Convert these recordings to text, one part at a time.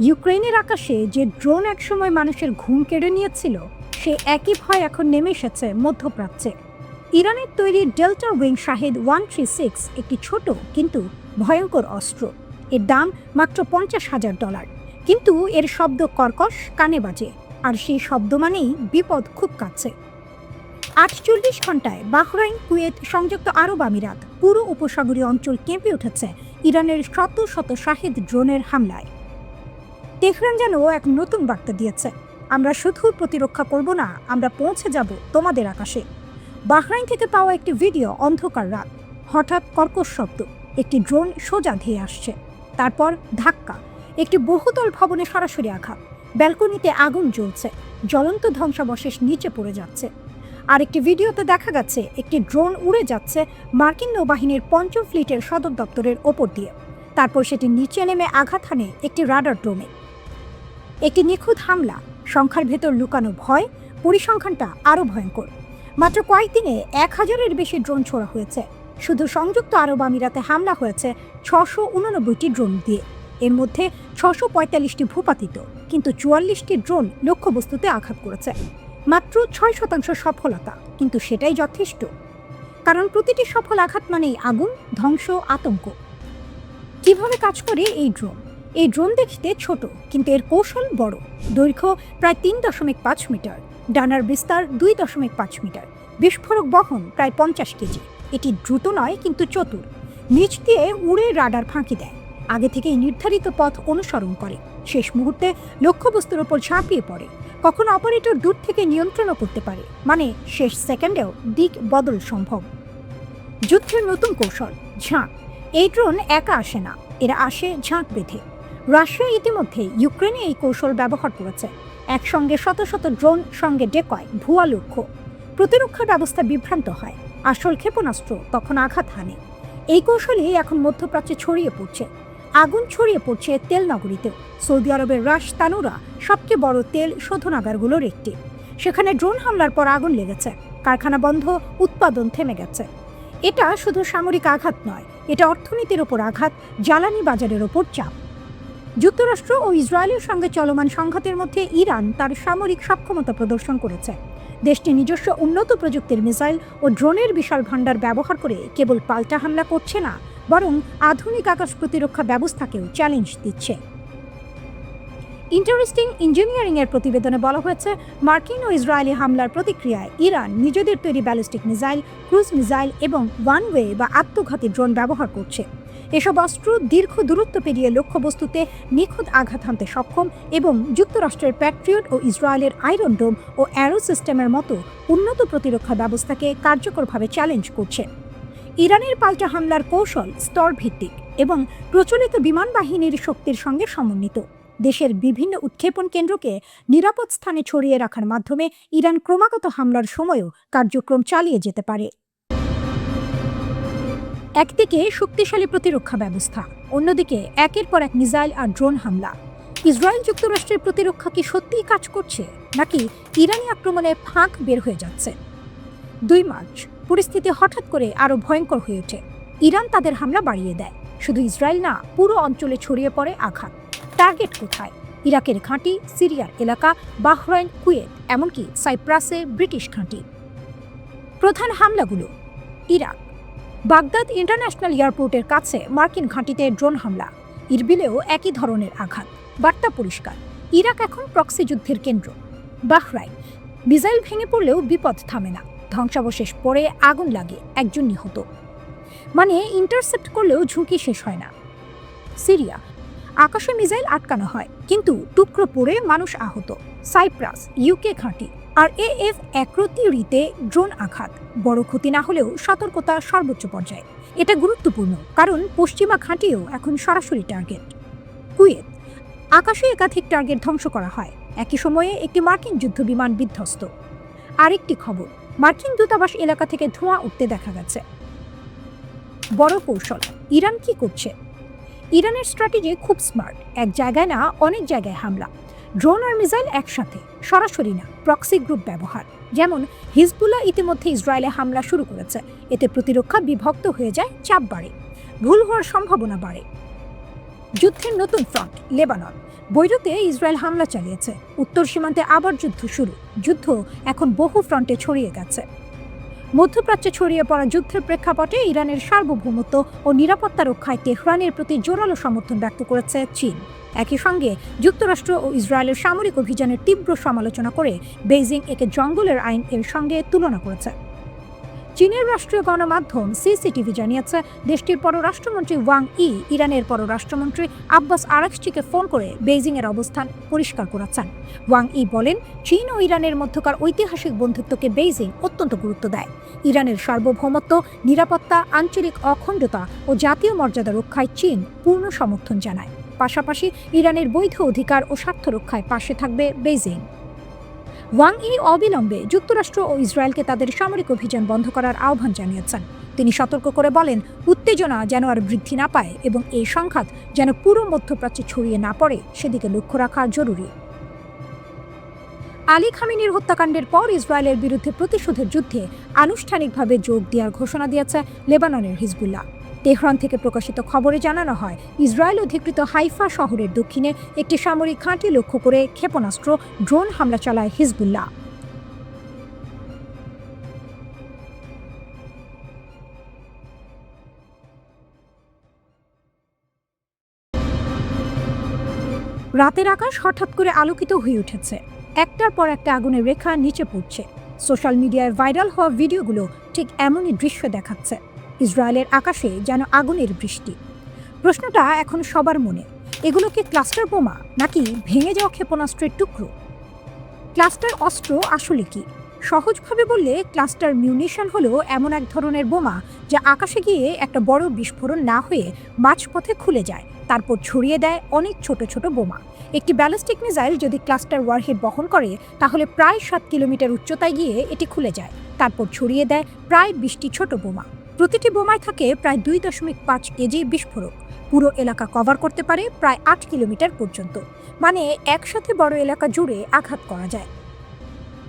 ইউক্রেনের আকাশে যে ড্রোন একসময় মানুষের ঘুম কেড়ে নিয়েছিল, সে একই ভয় এখন নেমে এসেছে মধ্যপ্রাচ্যে। ইরানের তৈরি ডেল্টা উইং শাহেদ 136 একটি ছোট কিন্তু ভয়ঙ্কর অস্ত্র। এর দাম মাত্র $50,000, কিন্তু এর শব্দ কর্কশ কানে বাজে, আর সেই শব্দ মানেই বিপদ খুব কাছে। 48 ঘন্টায় বাহরাইন, কুয়েত, সংযুক্ত আরব আমিরাত, পুরো উপসাগরীয় অঞ্চল কেঁপে উঠেছে ইরানের শত শত শাহেদ ড্রোনের হামলায়। তেহরান যেন এক নতুন বার্তা দিয়েছে, আমরা শুধু প্রতিরক্ষা করব না, আমরা পৌঁছে যাব তোমাদের আকাশে। বাহরাইন থেকে পাওয়া একটি ভিডিও, অন্ধকার রাত, হঠাৎ কর্কশ শব্দ, একটি ড্রোন সোজা ধেয়ে আসছে, তারপর ধাক্কা, একটি বহুতল ভবনে সরাসরি আঘাত, ব্যালকনিতে আগুন জ্বলছে, জ্বলন্ত ধ্বংসাবশেষ নিচে পড়ে যাচ্ছে। আর একটি ভিডিওতে দেখা গেছে একটি ড্রোন উড়ে যাচ্ছে মার্কিন নৌবাহিনীর 5ম ফ্লিটের সদর দপ্তরের ওপর দিয়ে, তারপর সেটি নিচে নেমে আঘাত হানে একটি রাডার ড্রোনে। একটি নিখুঁত হামলা, সংখ্যার ভেতর লুকানো ভয়, পরিসংখ্যানটা আরও ভয়ঙ্কর। মাত্র কয়েকদিনে 1000-এর বেশি ড্রোন ছোড়া হয়েছে। শুধু সংযুক্ত আরব আমিরাতে হামলা হয়েছে 689টি ড্রোন দিয়ে। এর মধ্যে 645টি ভূপাতিত, কিন্তু 44টি ড্রোন লক্ষ্যবস্তুতে আঘাত করেছে। মাত্র 6% সফলতা, কিন্তু সেটাই যথেষ্ট, কারণ প্রতিটি সফল আঘাত মানেই আগুন, ধ্বংস, আতঙ্ক। কিভাবে কাজ করে এই ড্রোন? এই ড্রোন দেখতে ছোট, কিন্তু এর কৌশল বড়। দৈর্ঘ্য প্রায় 3.5 মিটার, ডানার বিস্তার 2.5 মিটার, বিস্ফোরক বহন প্রায় 50 কেজি। এটি দ্রুত নয়, কিন্তু চতুর। নিচ দিয়ে উড়ে রাডার ফাঁকি দেয়, আগে থেকেই নির্ধারিত পথ অনুসরণ করে, শেষ মুহূর্তে লক্ষ্যবস্তুর ওপর ঝাঁপিয়ে পড়ে। কখনো অপারেটর দূর থেকে নিয়ন্ত্রণও করতে পারে, মানে শেষ সেকেন্ডেও দিক বদল সম্ভব। যুদ্ধের নতুন কৌশল, ঝাঁক। এই ড্রোন একা আসে না, এরা আসে ঝাঁক বেঁধে। রাশিয়া ইতিমধ্যে ইউক্রেনে এই কৌশল ব্যবহার করেছে। একসঙ্গে শত শত ড্রোন, সঙ্গে ডেকয়, ভুয়া লক্ষ্য। প্রতিরক্ষা ব্যবস্থা বিভ্রান্ত হয়, আসল ক্ষেপণাস্ত্র তখন আঘাত হানে। এই কৌশলই এখন মধ্যপ্রাচ্যে ছড়িয়ে পড়ছে। আগুন ছড়িয়ে পড়ছে তেল নগরীতেও। সৌদি আরবের রাশ তানুরা সবচেয়ে বড় তেল শোধনাগারগুলোর একটি। সেখানে ড্রোন হামলার পর আগুন লেগেছে, কারখানা বন্ধ, উৎপাদন থেমে গেছে। এটা শুধু সামরিক আঘাত নয়, এটা অর্থনীতির ওপর আঘাত, জ্বালানি বাজারের ওপর চাপ। যুক্তরাষ্ট্র ও ইসরায়েলের সঙ্গে চলমান সংঘাতের মধ্যে ইরান তার সামরিক সক্ষমতা প্রদর্শন করেছে। দেশটি নিজস্ব উন্নত প্রযুক্তির মিসাইল ও ড্রোনের বিশাল ভাণ্ডার ব্যবহার করে কেবল পাল্টা হামলা করছে না, বরং আধুনিক আকাশ প্রতিরক্ষা ব্যবস্থাকেও চ্যালেঞ্জ দিচ্ছে। ইন্টারেস্টিং ইঞ্জিনিয়ারিংয়ের প্রতিবেদনে বলা হয়েছে, মার্কিন ও ইসরায়েলি হামলার প্রতিক্রিয়ায় ইরান নিজেদের তৈরি ব্যালিস্টিক মিসাইল, ক্রুজ মিসাইল এবং ওয়ান ওয়ে বা আত্মঘাতী ড্রোন ব্যবহার করছে। এসব অস্ত্র দীর্ঘ দূরত্ব পেরিয়ে লক্ষ্যবস্তুতে নিখুঁত আঘাত হানতে সক্ষম এবং যুক্তরাষ্ট্রের প্যাট্রিয়ট ও ইসরায়েলের আয়রন ডোম ও অ্যারো সিস্টেমের মতো উন্নত প্রতিরক্ষা ব্যবস্থাকে কার্যকরভাবে চ্যালেঞ্জ করছে। ইরানের পাল্টা হামলার কৌশল স্তরভিত্তিক এবং প্রচলিত বিমান বাহিনীর শক্তির সঙ্গে সমন্বিত। দেশের বিভিন্ন উৎক্ষেপণ কেন্দ্রকে নিরাপদ স্থানে ছড়িয়ে রাখার মাধ্যমে ইরান ক্রমাগত হামলার সময়ও কার্যক্রম চালিয়ে যেতে পারে। একদিকে শক্তিশালী প্রতিরক্ষা ব্যবস্থা, অন্যদিকে একের পর এক মিসাইল আর ড্রোন হামলা। ইসরায়েল যুক্তরাষ্ট্রের প্রতিরক্ষা কি সত্যিই কাজ করছে, নাকি ইরানি আক্রমণে ফাঁক বের হয়ে যাচ্ছে? 2 মার্চ পরিস্থিতি হঠাৎ করে আরও ভয়ঙ্কর হয়ে ওঠে। ইরান তাদের হামলা বাড়িয়ে দেয়। শুধু ইসরায়েল না, পুরো অঞ্চলে ছড়িয়ে পড়ে আঘাত। টার্গেট কোথায়? ইরাকের ঘাঁটি, সিরিয়ার এলাকা, বাহরাইন, কুয়েত, এমনকি সাইপ্রাসে ব্রিটিশ ঘাঁটি। প্রধান হামলাগুলো: ইরাক, বাগদাদ ইন্টারন্যাশনাল এয়ারপোর্টের কাছে মার্কিন ঘাঁটিতে ড্রোন হামলা। ইরবিলেও একই ধরনের আঘাত। বার্তা পরিষ্কার, ইরাক এখন প্রক্সি যুদ্ধের কেন্দ্র। বাহরাইন, মিসাইল ভেঙে পড়লেও বিপদ থামে না, ধ্বংসাবশেষ পড়ে, আগুন লাগে, একজন নিহত। মানে ইন্টারসেপ্ট করলেও ঝুঁকি শেষ হয় না। সিরিয়া, আকাশে মিসাইল আটকানো হয়, কিন্তু টুকরো পড়ে মানুষ আহত। সাইপ্রাস, ইউকে ঘাঁটি। আর AF 31-তে ড্রোন আঘাত। বড় ক্ষতি না হলেও সতর্কতা সর্বোচ্চ পর্যায়ে। এটা গুরুত্বপূর্ণ, কারণ পশ্চিমা ঘাঁটিও এখন সরাসরি টার্গেট। কুয়েত, আকাশে একাধিক টার্গেট ধ্বংস করা হয়, একই সময়ে একটি মার্কিন যুদ্ধবিমান বিধ্বস্ত। আরেকটি খবর, মার্কিন দূতাবাস এলাকা থেকে ধোঁয়া উঠতে দেখা গেছে। বড় কৌশল, ইরান কি করছে? ইরানের স্ট্র্যাটেজি খুব স্মার্ট। এক জায়গায় না, অনেক জায়গায় হামলা। ড্রোন আর মিসাইল একসাথে, সরাসরি না, প্রক্সি গ্রুপ ব্যবহার। যেমন হিজবুল্লাহ ইতিমধ্যে ইসরায়েলে হামলা শুরু করেছে। এতে প্রতিরক্ষা বিভক্ত হয়ে যায়, চাপ বাড়ে, ভুল হওয়ার সম্ভাবনা বাড়ে। যুদ্ধের নতুন ফ্রন্ট, লেবানন। বৈরুতে ইসরায়েল হামলা চালিয়েছে, উত্তর সীমান্তে আবার যুদ্ধ শুরু। যুদ্ধ এখন বহু ফ্রন্টে ছড়িয়ে গেছে। মধ্যপ্রাচ্যে ছড়িয়ে পড়া যুদ্ধের প্রেক্ষাপটে ইরানের সার্বভৌমত্ব ও নিরাপত্তা রক্ষায় তেহরানের প্রতি জোরালো সমর্থন ব্যক্ত করেছে চীন। একই সঙ্গে যুক্তরাষ্ট্র ও ইসরায়েলের সামরিক অভিযানের তীব্র সমালোচনা করে বেইজিং একে জঙ্গলের আইন এর সঙ্গে তুলনা করেছে। চীনের রাষ্ট্রীয় গণমাধ্যম সিসিটিভি জানিয়েছে, দেশটির পররাষ্ট্রমন্ত্রী ওয়াং ই ইরানের পররাষ্ট্রমন্ত্রী আব্বাস আরাকচিকে ফোন করে বেইজিংয়ের অবস্থান পরিষ্কার করেছেন। ওয়াং ই বলেন, চীন ও ইরানের মধ্যকার ঐতিহাসিক বন্ধুত্বকে বেইজিং অত্যন্ত গুরুত্ব দেয়। ইরানের সার্বভৌমত্ব, নিরাপত্তা, আঞ্চলিক অখণ্ডতা ও জাতীয় মর্যাদা রক্ষায় চীন পূর্ণ সমর্থন জানায়। পাশাপাশি ইরানের বৈধ অধিকার ও স্বার্থ রক্ষায় পাশে থাকবে বেইজিং। ওয়াং ই অবিলম্বে যুক্তরাষ্ট্র ও ইসরায়েলকে তাদের সামরিক অভিযান বন্ধ করার আহ্বান জানিয়েছেন। তিনি সতর্ক করে বলেন, উত্তেজনা যেন আর বৃদ্ধি না পায় এবং এই সংঘাত যেন পুরো মধ্যপ্রাচ্যে ছড়িয়ে না পড়ে সেদিকে লক্ষ্য রাখা জরুরি। আলী খামেনির হত্যাকাণ্ডের পর ইসরায়েলের বিরুদ্ধে প্রতিশোধের যুদ্ধে আনুষ্ঠানিকভাবে যোগ দেওয়ার ঘোষণা দিয়েছে লেবাননের হিজবুল্লাহ। তেহরান থেকে প্রকাশিত খবরে জানানো হয়, ইসরায়েল অধিকৃত হাইফা শহরের দক্ষিণে একটি সামরিক ঘাঁটি লক্ষ্য করে ক্ষেপণাস্ত্র, ড্রোন হামলা চালায় হিজবুল্লাহ। রাতের আকাশ হঠাৎ করে আলোকিত হয়ে উঠেছে। একটার পর একটা আগুনের রেখা নিচে পড়ছে। সোশ্যাল মিডিয়ায় ভাইরাল হওয়া ভিডিওগুলো ঠিক এমনই দৃশ্য দেখাচ্ছে। ইসরায়েলের আকাশে যেন আগুনের বৃষ্টি। প্রশ্নটা এখন সবার মনে, এগুলো কি ক্লাস্টার বোমা নাকি ভেঙে যাওয়া ক্ষেপণাস্ত্রের টুকরো? ক্লাস্টার অস্ত্র আসলে কি? সহজভাবে বললে, ক্লাস্টার মিউনিশন হলো এমন এক ধরনের বোমা যা আকাশে গিয়ে একটা বড় বিস্ফোরণ না হয়ে মাঝপথে খুলে যায়, তারপর ছড়িয়ে দেয় অনেক ছোট ছোট বোমা। একটি ব্যালিস্টিক মিসাইল যদি ক্লাস্টার ওয়ারহেড বহন করে, তাহলে প্রায় 7 কিলোমিটার উচ্চতায় গিয়ে এটি খুলে যায়, তারপর ছড়িয়ে দেয় প্রায় 20টি ছোট বোমা। প্রতিটি বোমায় থাকে প্রায় 2.5 কেজি বিস্ফোরক। পুরো এলাকা কভার করতে পারে প্রায় 8 কিলোমিটার পর্যন্ত, মানে একসাথে বড় এলাকা জুড়ে আঘাত করা যায়।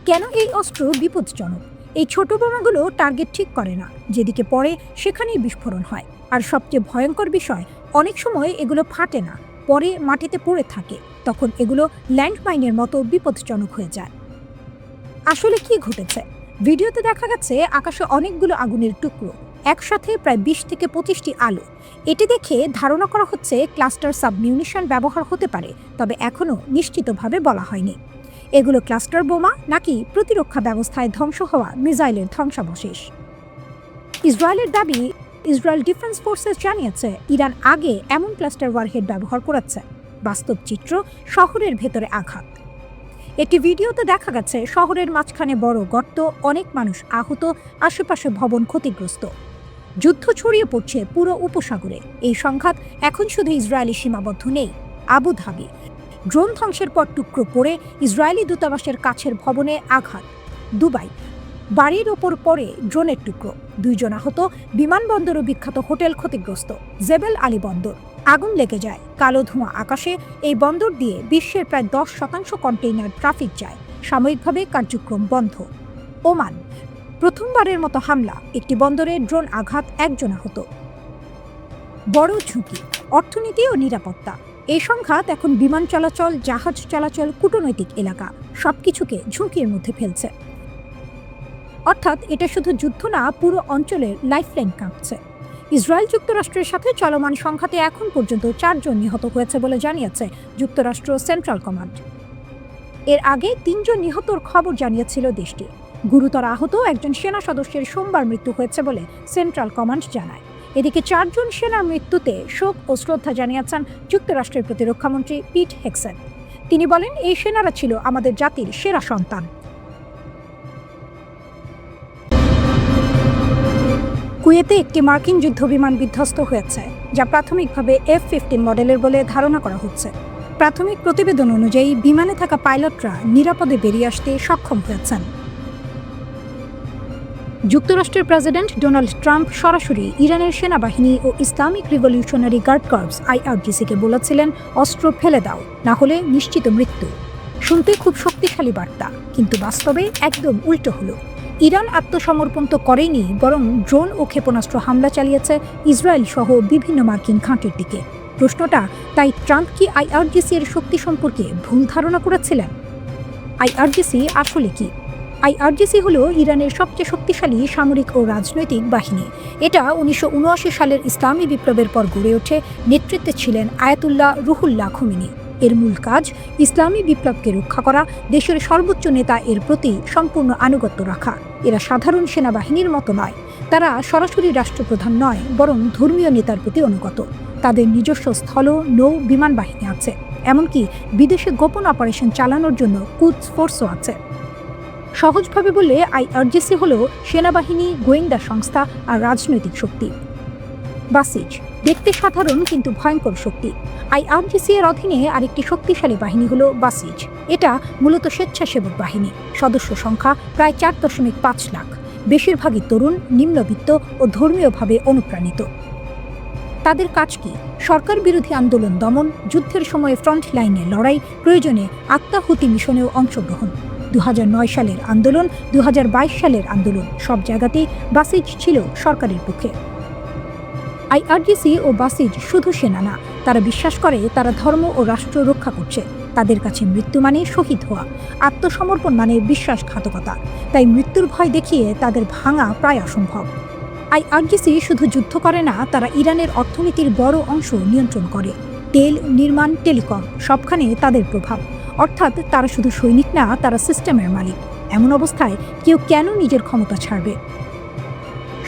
কেন এই অস্ত্র বিপজ্জনক? এই ছোট বোমাগুলো টার্গেট ঠিক করে না, যেদিকে পড়ে সেখানেই বিস্ফোরণ হয়। আর সবচেয়ে ভয়ঙ্কর বিষয়, অনেক সময় এগুলো ফাটে না, পরে মাটিতে পড়ে থাকে। তখন এগুলো ল্যান্ডমাইনের মতো বিপজ্জনক হয়ে যায়। আসলে কি ঘটেছে? ভিডিওতে দেখা গেছে আকাশে অনেকগুলো আগুনের টুকরো, একসাথে প্রায় 20 থেকে 25টি আলো। এটি দেখে ধারণা করা হচ্ছে ক্লাস্টার সাবমিউনিশন ব্যবহার হতে পারে, তবে এখনও নিশ্চিতভাবে বলা হয়নি। এগুলো ক্লাস্টার বোমা নাকি প্রতিরক্ষা ব্যবস্থায় ধ্বংস হওয়া মিসাইলের ধ্বংসাবশেষ? ইসরায়েলের দাবি, ইসরায়েল ডিফেন্স ফোর্সেস জানিয়েছে ইরান আগে এমন ক্লাস্টার ওয়ারহেড ব্যবহার করেছে। বাস্তব চিত্র, শহরের ভেতরে আঘাত। একটি ভিডিওতে দেখা গেছে শহরের মাঝখানে বড় গর্ত, অনেক মানুষ আহত, আশেপাশে ভবন ক্ষতিগ্রস্ত। যুদ্ধ ছড়িয়ে পড়ছে পুরো উপসাগরে। এই সংঘাত এখন শুধু ইসরায়েলি সীমাবদ্ধ নেই। আবুধাবি, ড্রোন ধ্বংসের পর টুকরো পড়ে ইসরায়েলি দূতাবাসের কাছের ভবনে আঘাত। দুবাই, বাড়ির ওপর পড়ে ড্রোনের টুকরো, 2 জন আহত। বিমানবন্দরও বিখ্যাত হোটেল ক্ষতিগ্রস্ত। জেবেল আলী বন্দর, আগুন লেগে যায়, কালো ধোঁয়া আকাশে। এই বন্দর দিয়ে বিশ্বের প্রায় 10% কন্টেইনার ট্রাফিক যায়। সাময়িকভাবে কার্যক্রম বন্ধ। ওমান, প্রথমবারের মতো হামলা, একটি বন্দরে ড্রোন আঘাত, 1 জন আহত। বড় ঝুঁকি, অর্থনীতি ও নিরাপত্তা। এই সংঘাত এখন বিমান চলাচল, জাহাজ চলাচল, কূটনৈতিক এলাকা সবকিছুকে ঝুঁকির মধ্যে ফেলছে। অর্থাৎ এটা শুধু যুদ্ধ না, পুরো অঞ্চলের লাইফলাইন কাঁপছে। ইসরায়েল যুক্তরাষ্ট্রের সাথে চলমান সংঘাতে এখন পর্যন্ত 4 জন নিহত হয়েছে বলে জানিয়েছে যুক্তরাষ্ট্র সেন্ট্রাল কমান্ড। এর আগে 3 জন নিহতর খবর জানিয়েছিল দেশটি। গুরুতর আহত একজন সেনা সদস্যের সোমবার মৃত্যু হয়েছে বলে সেন্ট্রাল কমান্ড জানায়। এদিকে 4 জন সেনার মৃত্যুতে শোক ও শ্রদ্ধা জানিয়েছেন যুক্তরাষ্ট্রের প্রতিরক্ষামন্ত্রী পিট হেক্সেট। তিনি বলেন, এই সেনারা ছিল আমাদের জাতির সেরা সন্তান। কুয়েতে একটি মার্কিন যুদ্ধবিমান বিধ্বস্ত হয়েছে, যা প্রাথমিকভাবে F-15 মডেলের বলে ধারণা করা হচ্ছে। প্রাথমিক প্রতিবেদন অনুযায়ী বিমানে থাকা পাইলটরা নিরাপদে বেরিয়ে আসতে সক্ষম হয়েছেন। যুক্তরাষ্ট্রের প্রেসিডেন্ট ডোনাল্ড ট্রাম্প সরাসরি ইরানের সেনাবাহিনী ও ইসলামিক রিভলিউশনারি গার্ড কর্পস IRGC-কে বলেছিলেন, অস্ত্র ফেলে দাও, না হলে নিশ্চিত মৃত্যু। শুনতে খুব শক্তিশালী বার্তা, কিন্তু বাস্তবে একদম উল্টো হলো। ইরান আত্মসমর্পণ তো করেনি, বরং ড্রোন ও ক্ষেপণাস্ত্র হামলা চালিয়েছে ইসরায়েল সহ বিভিন্ন মার্কিন ঘাঁটির দিকে। প্রশ্নটা তাই, ট্রাম্প কি আইআরজিসি এর শক্তি সম্পর্কে ভুল ধারণা করেছিলেন? আইআরজিসি আসলে কি? আইআরজিসি হলো ইরানের সবচেয়ে শক্তিশালী সামরিক ও রাজনৈতিক বাহিনী। এটা 1979 সালের ইসলামী বিপ্লবের পর গড়ে ওঠে। নেতৃত্বে ছিলেন আয়াতুল্লাহ রুহুল্লাহ খোমেনি। এর মূল কাজ ইসলামী বিপ্লবকে রক্ষা করা, দেশের সর্বোচ্চ নেতা এর প্রতি সম্পূর্ণ আনুগত্য রাখা। এরা সাধারণ সেনাবাহিনীর মতো নয়। তারা সরাসরি রাষ্ট্রপ্রধান নয়, বরং ধর্মীয় নেতার প্রতি অনুগত। তাদের নিজস্ব স্থল, নৌ, বিমান বাহিনী আছে। এমনকি বিদেশে গোপন অপারেশন চালানোর জন্য কুদস ফোর্সও আছে। সহজভাবে বললে আইআরজিসি হলো সেনাবাহিনী, গোয়েন্দা সংস্থা আর রাজনৈতিক শক্তি। বাসিজ দেখতে সাধারণ কিন্তু ভয়ঙ্কর শক্তি। আইআরজিসি এর অধীনে আরেকটি শক্তিশালী বাহিনী হলো বাসিজ। এটা মূলত স্বেচ্ছাসেবক বাহিনী। সদস্য সংখ্যা প্রায় 4.5 লাখ। বেশিরভাগই তরুণ, নিম্নবিত্ত ও ধর্মীয়ভাবে অনুপ্রাণিত। তাদের কাজ কি? সরকার বিরোধী আন্দোলন দমন, যুদ্ধের সময়ে ফ্রন্ট লাইনে লড়াই, প্রয়োজনে আত্মাহুতি মিশনেও অংশগ্রহণ। 2009 সালের আন্দোলন, 2022 সালের আন্দোলন, সব জায়গাতেই বাসিজ ছিল সরকারের পক্ষে। আইআরজিসি ও বাসিজ শুধু সেনা না, তারা বিশ্বাস করে তারা ধর্ম ও রাষ্ট্র রক্ষা করছে। তাদের কাছে মৃত্যু মানে শহীদ হওয়া, আত্মসমর্পণ মানে বিশ্বাসঘাতকতা। তাই মৃত্যুর ভয় দেখিয়ে তাদের ভাঙা প্রায় অসম্ভব। আইআরজিসি শুধু যুদ্ধ করে না, তারা ইরানের অর্থনীতির বড় অংশ নিয়ন্ত্রণ করে। তেল, নির্মাণ, টেলিকম সবখানে তাদের প্রভাব। অর্থাৎ তারা শুধু সৈনিক না, তারা সিস্টেমের মালিক। এমন অবস্থায় কেউ কেন নিজের ক্ষমতা ছাড়বে?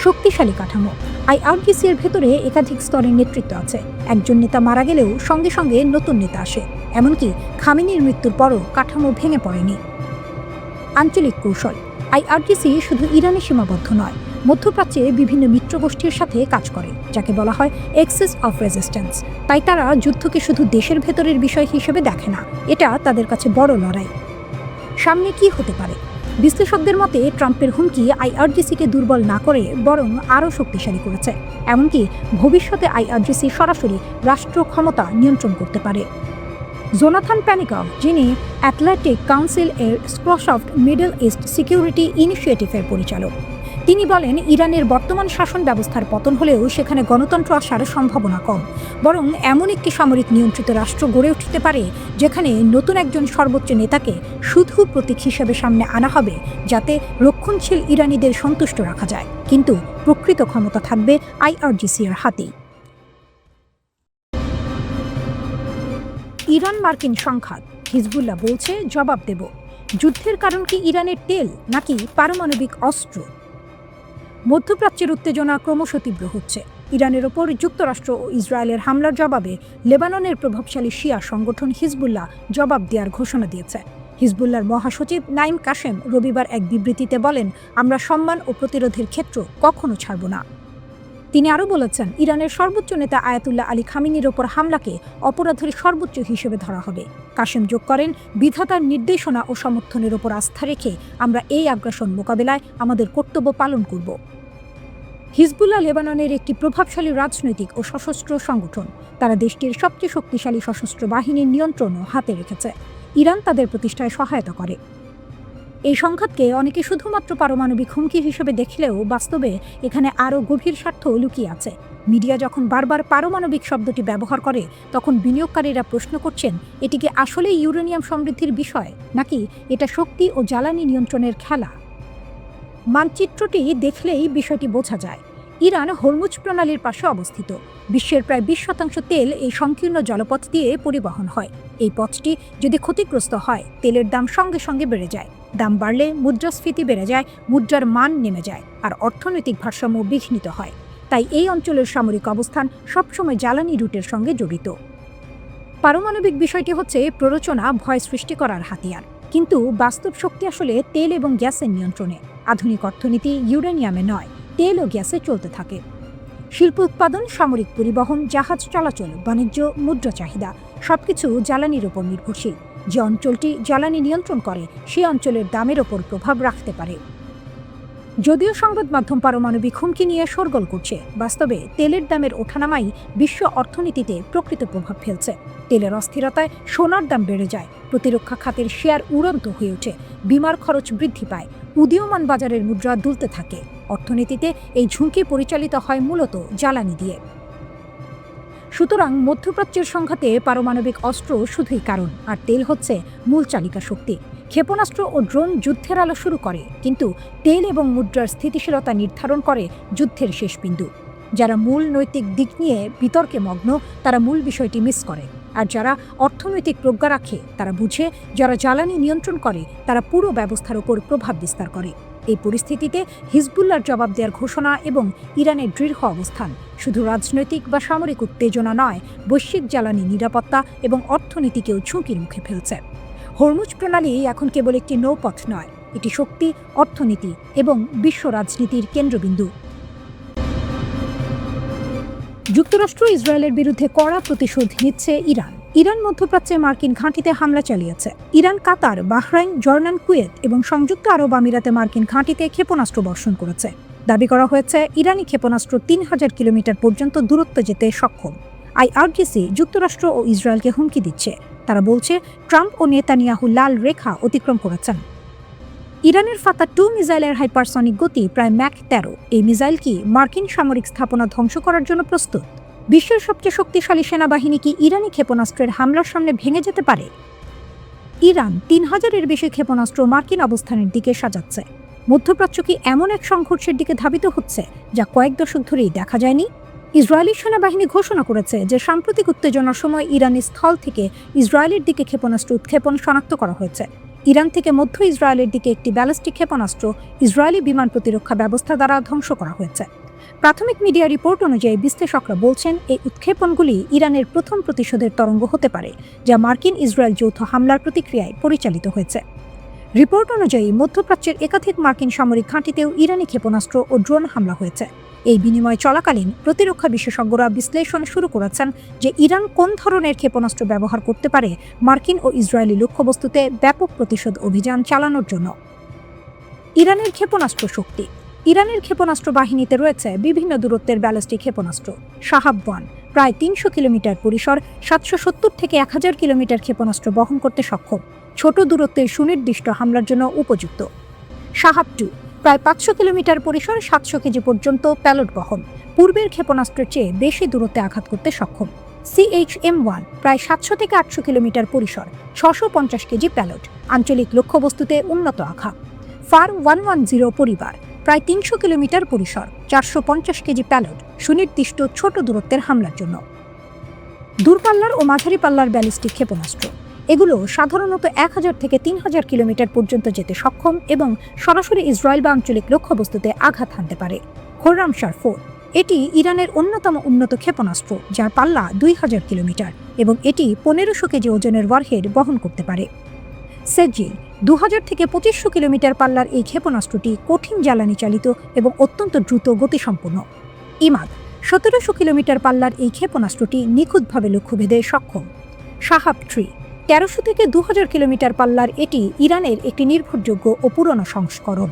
শক্তিশালী কাঠামো। আইআরজিসি এর ভেতরে একাধিক স্তরের নেতৃত্ব আছে। একজন নেতা মারা গেলেও সঙ্গে সঙ্গে নতুন নেতা আসে। এমনকি খামেনির মৃত্যুর পরও কাঠামো ভেঙে পড়েনি। আঞ্চলিক কৌশল। আইআরজিসি শুধু ইরানে সীমাবদ্ধ নয়, মধ্যপ্রাচ্যে বিভিন্ন মিত্রগোষ্ঠীর সাথে কাজ করে, যাকে বলা হয় এক্সিস অফ রেজিস্ট্যান্স। তাই তারা যুদ্ধকে শুধু দেশের ভেতরের বিষয় হিসেবে দেখে না, এটা তাদের কাছে বড় লড়াই। সামনে কি হতে পারে? বিশ্লেষকদের মতে ট্রাম্পের হুমকি আইআরজিসিকে দুর্বল না করে বরং আরও শক্তিশালী করেছে। এমনকি ভবিষ্যতে আইআরজিসি সরাসরি রাষ্ট্র ক্ষমতা নিয়ন্ত্রণ করতে পারে। জোনাথন প্যানিকভ, যিনি অ্যাটলান্টিক কাউন্সিল এর স্ক্রসফট মিডল ইস্ট সিকিউরিটি ইনিশিয়েটিভের পরিচালক, তিনি বলেন, ইরানের বর্তমান শাসন ব্যবস্থার পতন হলেও সেখানে গণতন্ত্র আসার সম্ভাবনা কম। বরং এমন একটি সামরিক নিয়ন্ত্রিত রাষ্ট্র গড়ে উঠতে পারে যেখানে নতুন একজন সর্বোচ্চ নেতাকে শুধু প্রতীক হিসেবে সামনে আনা হবে, যাতে রক্ষণশীল ইরানিদের সন্তুষ্ট রাখা যায়। কিন্তু প্রকৃত ক্ষমতা থাকবে আইআরজিসি এর হাতেই। ইরান মার্কিন সংঘাত। হিজবুল্লাহ বলছে জবাব দেব। যুদ্ধের কারণ কি ইরানের তেল নাকি পারমাণবিক অস্ত্র? মধ্যপ্রাচ্যের উত্তেজনা ক্রমশ তীব্র হচ্ছে। ইরানের ওপর যুক্তরাষ্ট্র ও ইসরায়েলের হামলার জবাবে লেবাননের প্রভাবশালী শিয়া সংগঠন হিজবুল্লাহ জবাব দেওয়ার ঘোষণা দিয়েছে। হিজবুল্লাহর মহাসচিব নাইম কাশেম রবিবার এক বিবৃতিতে বলেন, আমরা সম্মান ও প্রতিরোধের ক্ষেত্র কখনো ছাড়ব না। তিনি আরও বলেছেন, ইরানের সর্বোচ্চ নেতা আয়াতুল্লাহ আলী খামেনির ওপর হামলাকে অপরাধের সর্বোচ্চ হিসেবে ধরা হবে। কাশেম যোগ করেন, বিধাতার নির্দেশনা ও সমর্থনের ওপর আস্থা রেখে আমরা এই আগ্রাসন মোকাবেলায় আমাদের কর্তব্য পালন করব। হিজবুল্লাহ লেবাননের একটি প্রভাবশালী রাজনৈতিক ও সশস্ত্র সংগঠন। তারা দেশটির সবচেয়ে শক্তিশালী সশস্ত্র বাহিনীর নিয়ন্ত্রণও হাতে রেখেছে। ইরান তাদের প্রতিষ্ঠায় সহায়তা করে। এই সংঘাতকে অনেকে শুধুমাত্র পারমাণবিক হুমকি হিসেবে দেখলেও বাস্তবে এখানে আরও গভীর স্বার্থ লুকিয়ে আছে। মিডিয়া যখন বারবার পারমাণবিক শব্দটি ব্যবহার করে, তখন বিনিয়োগকারীরা প্রশ্ন করছেন, এটি কি আসলে ইউরেনিয়াম সমৃদ্ধির বিষয়, নাকি এটা শক্তি ও জ্বালানি নিয়ন্ত্রণের খেলা? মানচিত্রটি দেখলেই বিষয়টি বোঝা যায়। ইরান হরমুজ প্রণালীর পাশে অবস্থিত। বিশ্বের প্রায় 20% তেল এই সংকীর্ণ জলপথ দিয়ে পরিবহন হয়। এই পথটি যদি ক্ষতিগ্রস্ত হয়, তেলের দাম সঙ্গে সঙ্গে বেড়ে যায়। দাম বাড়লে মুদ্রাস্ফীতি বেড়ে যায়, মুদ্রার মান নেমে যায়, আর অর্থনৈতিক ভারসাম্য বিঘ্নিত হয়। তাই এই অঞ্চলের সামরিক অবস্থান সবসময় জ্বালানি রুটের সঙ্গে জড়িত। পারমাণবিক বিষয়টি হচ্ছে প্ররোচনা, ভয় সৃষ্টি করার হাতিয়ার। কিন্তু বাস্তব শক্তি আসলে তেল এবং গ্যাসের নিয়ন্ত্রণে। আধুনিক অর্থনীতি ইউরেনিয়ামে নয়, তেল ও গ্যাসে চলতে থাকে। শিল্প উৎপাদন, সামরিক পরিবহন, জাহাজ চলাচল, বাণিজ্য, মুদ্রা চাহিদা সবকিছু জ্বালানির ওপর নির্ভরশীল। যে অঞ্চলটি জ্বালানি নিয়ন্ত্রণ করে, সেই অঞ্চলের দামের ওপর প্রভাব রাখতে পারে। যদিও সংবাদ মাধ্যম পারমাণবিক হুমকি নিয়ে শোরগোল করছে, বাস্তবে তেলের দামের ওঠানামাই বিশ্ব অর্থনীতিতে প্রকৃত প্রভাব ফেলছে। তেলের অস্থিরতায় সোনার দাম বেড়ে যায়, প্রতিরক্ষা খাতের শেয়ার উড়ন্ত হয়ে ওঠে, বিমার খরচ বৃদ্ধি পায়, উদীয়মান বাজারের মুদ্রা দুলতে থাকে। অর্থনীতিতে এই ঝুঁকি পরিচালিত হয় মূলত জ্বালানি দিয়ে। সুতরাং মধ্যপ্রাচ্যের সংঘাতে পারমাণবিক অস্ত্র শুধুই কারণ, আর তেল হচ্ছে মূল চালিকা শক্তি। ক্ষেপণাস্ত্র ও ড্রোন যুদ্ধের আলো শুরু করে, কিন্তু তেল এবং মুদ্রার স্থিতিশীলতা নির্ধারণ করে যুদ্ধের শেষ বিন্দু। যারা মূল নৈতিক দিক নিয়ে বিতর্কে মগ্ন, তারা মূল বিষয়টি মিস করে। আর যারা অর্থনৈতিক প্রজ্ঞা রাখে, তারা বুঝে যারা জ্বালানি নিয়ন্ত্রণ করে তারা পুরো ব্যবস্থার উপর প্রভাব বিস্তার করে। এই পরিস্থিতিতে হিজবুল্লাহর জবাব দেওয়ার ঘোষণা এবং ইরানের দৃঢ় অবস্থান শুধু রাজনৈতিক বা সামরিক উত্তেজনা নয়, বৈশ্বিক জ্বালানি নিরাপত্তা এবং অর্থনীতিকেও ঝুঁকির মুখে ফেলছে। হরমুজ প্রণালী এখন কেবল একটি নৌপথ নয়, এটি শক্তি, অর্থনীতি এবং বিশ্ব রাজনীতির কেন্দ্রবিন্দু। যুক্তরাষ্ট্র ইসরায়েলের বিরুদ্ধে কড়া প্রতিশোধ নিচ্ছে ইরান মধ্যপ্রাচ্যে মার্কিন ঘাঁটিতে হামলা চালিয়েছে। ইরান কাতার, বাহরাইন, জর্ডান, কুয়েত এবং সংযুক্ত আরব আমিরাতে মার্কিন ঘাঁটিতে ক্ষেপণাস্ত্র বর্ষণ করেছে। দাবি করা হয়েছে ইরানি ক্ষেপণাস্ত্র ৩,০০০ কিলোমিটার পর্যন্ত দূরত্ব যেতে সক্ষম। আইআরজিসি যুক্তরাষ্ট্র ও ইসরায়েলকে হুমকি দিচ্ছে। তারা বলছে ট্রাম্প ও নেতানিয়াহু লাল রেখা অতিক্রম করেছেন। ইরানের ফাতা-2 মিসাইলের হাইপারসনিক গতি প্রায় ম্যাক ১৩। এই মিসাইল কি মার্কিন সামরিক স্থাপনা ধ্বংস করার জন্য প্রস্তুত? বিশ্বের সবচেয়ে শক্তিশালী সেনাবাহিনী কি ইরানি ক্ষেপণাস্ত্রের হামলার সামনে ভেঙে যেতে পারে? ইরান ৩,০০০-এর বেশি ক্ষেপণাস্ত্র মার্কিন অবস্থানের দিকে সাজাচ্ছে। মধ্যপ্রাচ্য কি এমন এক সংঘর্ষের দিকে ধাবিত হচ্ছে যা কয়েক দশক ধরেই দেখা যায়নি? ইসরায়েলি সেনাবাহিনী ঘোষণা করেছে যে সাম্প্রতিক উত্তেজনার সময় ইরানি স্থল থেকে ইসরায়েলের দিকে ক্ষেপণাস্ত্র উৎক্ষেপণ শনাক্ত করা হয়েছে। ইরান থেকে মধ্য ইসরায়েলের দিকে একটি ব্যালিস্টিক ক্ষেপণাস্ত্র ইসরায়েলি বিমান প্রতিরক্ষা ব্যবস্থা দ্বারা ধ্বংস করা হয়েছে। প্রাথমিক মিডিয়া রিপোর্ট অনুযায়ী বিশ্লেষকরা বলছেন এই উৎক্ষেপণগুলি ইরানের প্রথম প্রতিশোধের তরঙ্গ হতে পারে, যা মার্কিন ইসরায়েল যৌথ হামলার প্রতিক্রিয়ায় পরিচালিত হয়েছে। রিপোর্ট অনুযায়ী মধ্যপ্রাচ্যের একাধিক মার্কিন সামরিক ঘাঁটিতেও ইরানি ক্ষেপণাস্ত্র ও ড্রোন হামলা হয়েছে। এই বিনিময় চলাকালীন প্রতিরক্ষা বিশেষজ্ঞরা বিশ্লেষণ শুরু করেছেন যে ইরান কোন ধরনের ক্ষেপণাস্ত্র ব্যবহার করতে পারে মার্কিন ও ইসরায়েলি লক্ষ্যবস্তুতে ব্যাপক প্রতিশোধ অভিযান চালানোর জন্য। ইরানের ক্ষেপণাস্ত্র শক্তি। ইরানের ক্ষেপণাস্ত্র বাহিনীতে রয়েছে বিভিন্ন দূরত্বের ব্যালিস্টিক ক্ষেপণাস্ত্র। শাহাব-1 প্রায় ৩০০ কিলোমিটার পরিসর, ৭৭০ থেকে ১,০০০ কিলোমিটার ক্ষেপণাস্ত্র বহন করতে সক্ষম, ছোট দূরত্বের সুনির্দিষ্ট হামলার জন্য উপযুক্ত। শাহাব-2 প্রায় ৫০০ কিলোমিটার পরিসর, ৭০০ কেজি পর্যন্ত প্যালট বহন, পূর্বের ক্ষেপণাস্ত্রের চেয়ে বেশি দূরত্বে আঘাত করতে সক্ষম। CH-M1 প্রায় ৭০০ থেকে ৮০০ কিলোমিটার পরিসর, ৬৫০ কেজি প্যালট, আঞ্চলিক লক্ষ্যবস্তুতে উন্নত আঘাত। ফার-110 পরিবার প্রায় ৩০০ কিলোমিটার পরিসর, ৪৫০ কেজি প্যালট, সুনির্দিষ্ট ছোট দূরত্বের হামলার জন্য। দূরপাল্লার ও মাঝারি পাল্লার ব্যালিস্টিক ক্ষেপণাস্ত্র। এগুলো সাধারণত ১,০০০ থেকে ৩,০০০ কিলোমিটার পর্যন্ত যেতে সক্ষম এবং সরাসরি ইসরায়েল বা আঞ্চলিক লক্ষ্যবস্তুতে আঘাত হানতে পারে। খোররামশার-4 এটি ইরানের অন্যতম উন্নত ক্ষেপণাস্ত্র, যার পাল্লা ২,০০০ কিলোমিটার এবং এটি ১৫০০ কেজি ওজনের ওয়ারহেড বহন করতে পারে। সেজিল ২,০০০ থেকে ২৫০০ কিলোমিটার পাল্লার এই ক্ষেপণাস্ত্রটি কঠিন জ্বালানি চালিত এবং অত্যন্ত দ্রুত গতিসম্পন্ন। ইমাদ ১৭০০ কিলোমিটার পাল্লার এই ক্ষেপণাস্ত্রটি নিখুঁতভাবে লক্ষ্যভেদে সক্ষম। শাহাব-3 ১৩০০ থেকে ২,০০০ কিলোমিটার পাল্লার এটি ইরানের একটি নির্ভরযোগ্য ও পুরনো সংস্করণ।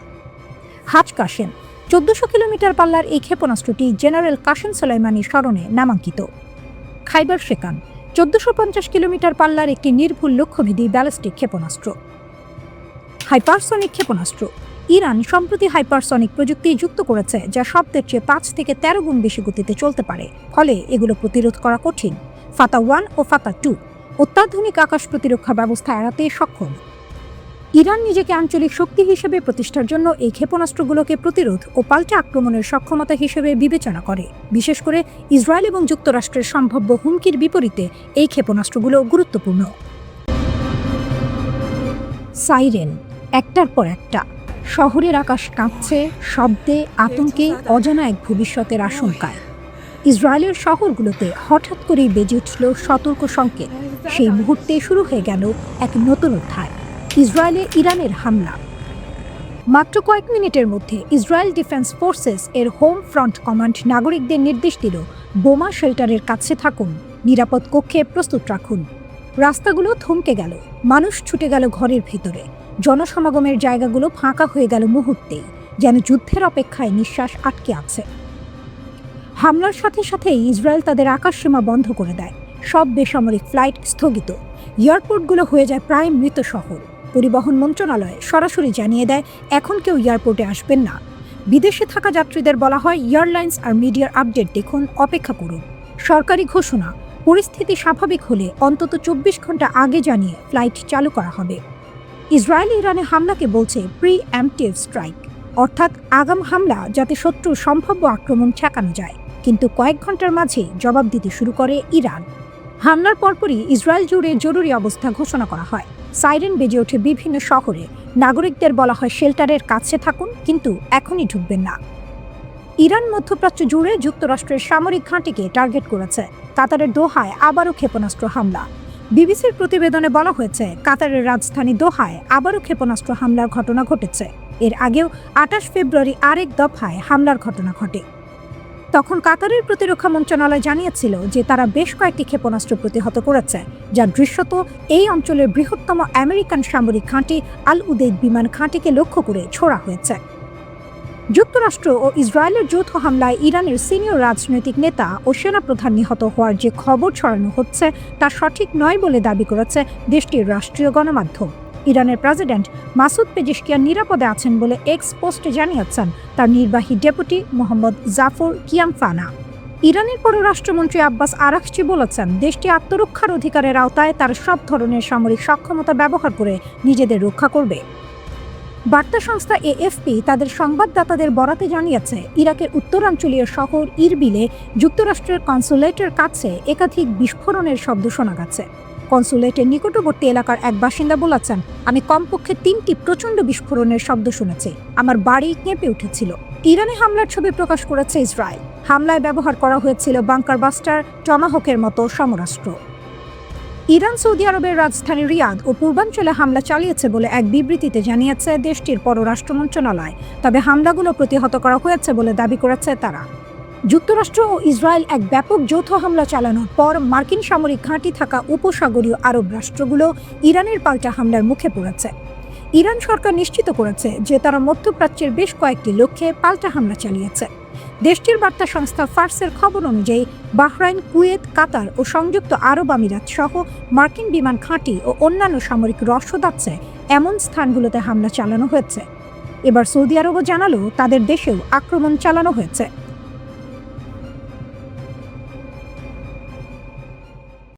হাজ কাশেম ১৪০০ কিলোমিটার পাল্লার এই ক্ষেপণাস্ত্রটি জেনারেল কাশেম সোলাইমানির স্মরণে নামাঙ্কিত। খাইবার শেকান ১৪৫০ কিলোমিটার পাল্লার একটি নির্ভুল লক্ষ্যভেদী ব্যালিস্টিক ক্ষেপণাস্ত্র। হাইপারসনিক ক্ষেপণাস্ত্র। ইরান সম্প্রতি হাইপারসনিক প্রযুক্তি যুক্ত করেছে, যা শব্দের চেয়ে ৫ থেকে ১৩ গুণ বেশি গতিতে চলতে পারে, ফলে এগুলো প্রতিরোধ করা কঠিন। ফাতা-1 ও ফাতা-2 অত্যাধুনিক আকাশ প্রতিরক্ষা ব্যবস্থা এড়াতে সক্ষম। ইরান নিজেকে আঞ্চলিক শক্তি হিসেবে প্রতিষ্ঠার জন্য এই ক্ষেপণাস্ত্রগুলোকে প্রতিরোধ ও পাল্টা আক্রমণের সক্ষমতা হিসেবে বিবেচনা করে। বিশেষ করে ইসরায়েল এবং যুক্তরাষ্ট্রের সম্ভাব্য হুমকির বিপরীতে এই ক্ষেপণাস্ত্রগুলো গুরুত্বপূর্ণ। সাইরেন একটার পর একটা। শহরের আকাশ কাঁপছে শব্দে, আতঙ্কে, অজানা এক ভবিষ্যতের আশঙ্কায়। ইসরায়েলের শহরগুলোতে হঠাৎ করেই বেজে উঠল সতর্ক সংকেত। সেই মুহূর্তে শুরু হয়ে গেল এক নতুন অধ্যায়, ইসরায়েলে ইরানের হামলা। মাত্র কয়েক মিনিটের মধ্যে ইসরায়েল ডিফেন্স ফোর্সেস এর হোম ফ্রন্ট কমান্ড নাগরিকদের নির্দেশ দিল, বোমা শেল্টারের কাছে থাকুন, নিরাপদ কক্ষে প্রস্তুত রাখুন। রাস্তাগুলো থমকে গেল, মানুষ ছুটে গেল ঘরের ভিতরে, জনসমাগমের জায়গাগুলো ফাঁকা হয়ে গেল মুহূর্তেই, যেন যুদ্ধের অপেক্ষায় নিঃশ্বাস আটকে আছে। হামলার সাথে সাথেই ইসরায়েল তাদের আকাশসীমা বন্ধ করে দেয়, সব বেসামরিক ফ্লাইট স্থগিত, এয়ারপোর্টগুলো হয়ে যায় প্রায় মৃত শহর। পরিবহন মন্ত্রণালয় সরাসরি জানিয়ে দেয় এখন কেউ এয়ারপোর্টে আসবেন না। বিদেশে থাকা যাত্রীদের বলা হয় এয়ারলাইন্স আর মিডিয়ার আপডেট দেখুন, অপেক্ষা করুন। সরকারি ঘোষণা, পরিস্থিতি স্বাভাবিক হলে অন্তত 24 ঘন্টা আগে জানিয়ে ফ্লাইট চালু করা হবে। ইসরায়েল ইরানে হামলাকে বলছে প্রি-এম্পটিভ স্ট্রাইক, অর্থাৎ আগাম হামলা যাতে শত্রুর সম্ভাব্য আক্রমণ ঠেকানো যায়। কিন্তু কয়েক ঘন্টার মাঝে জবাব দিতে শুরু করে ইরান। হামলার পরপরই ইসরায়েল জুড়ে জরুরি অবস্থা ঘোষণা করা হয়। সাইরেন বেজে ওঠে বিভিন্ন শহরে। নাগরিকদের বলা হয় শেল্টারের কাছে থাকুন, কিন্তু এখনই ঢুকবেন না। ইরান মধ্যপ্রাচ্য জুড়ে যুক্তরাষ্ট্রের সামরিক ঘাঁটিকে টার্গেট করেছে। কাতারের দোহায় আবারও ক্ষেপণাস্ত্র হামলা। বিবিসির প্রতিবেদনে বলা হয়েছে, কাতারের রাজধানী দোহায় আবারও ক্ষেপণাস্ত্র হামলার ঘটনা ঘটেছে। এর আগেও 28 ফেব্রুয়ারি আরেক দফায় হামলার ঘটনা ঘটে। তখন কাতারের প্রতিরক্ষা মন্ত্রণালয় জানিয়েছিল যে তারা বেশ কয়েকটি ক্ষেপণাস্ত্র প্রতিহত করেছে, যা দৃশ্যত এই অঞ্চলের বৃহত্তম আমেরিকান সামরিক ঘাঁটি আল উদেইদ বিমান ঘাঁটিকে লক্ষ্য করে ছোড়া হয়েছে। যুক্তরাষ্ট্র ও ইসরায়েলের যৌথ হামলায় ইরানের সিনিয়র রাজনৈতিক নেতা ও সেনাপ্রধান নিহত হওয়ার যে খবর ছড়ানো হচ্ছে তা সঠিক নয় বলে দাবি করেছে দেশটির রাষ্ট্রীয় গণমাধ্যম। ইরানের প্রেসিডেন্ট মাসুদ পেজেশকিয়ান নিরাপদে আছেন বলে এক্স পোস্টে জানিয়েছেন তার নির্বাহী ডেপুটি মোহাম্মদ জাফর কিয়ামফানা। ইরানের পররাষ্ট্রমন্ত্রী আব্বাস আরাকচি বলেছেন, দেশটি আত্মরক্ষার অধিকারের আওতায় তার সব ধরনের সামরিক সক্ষমতা ব্যবহার করে নিজেদের রক্ষা করবে। বার্তা সংস্থা এএফপি তাদের সংবাদদাতাদের বরাতে জানিয়েছে, ইরাকের উত্তরাঞ্চলীয় শহর ইরবিলে যুক্তরাষ্ট্রের কনসুলেটের কাছে একাধিক বিস্ফোরণের শব্দ শোনা গেছে। কনসুলেটের নিকটবর্তী এলাকার এক বাসিন্দা বলেছেন, আমি কমপক্ষে 3টি প্রচণ্ড বিস্ফোরণের শব্দ শুনেছি। আমার বাড়ি কেঁপে উঠেছিল। ইরানে হামলার ছবি প্রকাশ করেছে ইসরায়েল। হামলায় ব্যবহার করা হয়েছিল বাংকার বাস্টার, টমাহকের মতো সমরাস্ত্র। ইরান সৌদি আরবের রাজধানী রিয়াদ ও পূর্বাঞ্চলে হামলা চালিয়েছে বলে এক বিবৃতিতে জানিয়েছে দেশটির পররাষ্ট্র মন্ত্রণালয়। তবে হামলাগুলো প্রতিহত করা হয়েছে বলে দাবি করেছে তারা। যুক্তরাষ্ট্র ও ইসরায়েল এক ব্যাপক যৌথ হামলা চালানোর পর মার্কিন সামরিক ঘাঁটি থাকা উপসাগরীয় আরব রাষ্ট্রগুলো ইরানের পাল্টা হামলার মুখে পড়েছে। ইরান সরকার নিশ্চিত করেছে যে তারা মধ্যপ্রাচ্যের বেশ কয়েকটি লক্ষ্যে পাল্টা হামলা চালিয়েছে। দেশটির বার্তা সংস্থা ফার্সের খবর অনুযায়ী বাহরাইন, কুয়েত, কাতার ও সংযুক্ত আরব আমিরাত সহ মার্কিন বিমান ঘাঁটি ও অন্যান্য সামরিক রসদ আছে এমন স্থানগুলোতে হামলা চালানো হয়েছে। এবার সৌদি আরবও জানালো তাদের দেশেও আক্রমণ চালানো হয়েছে।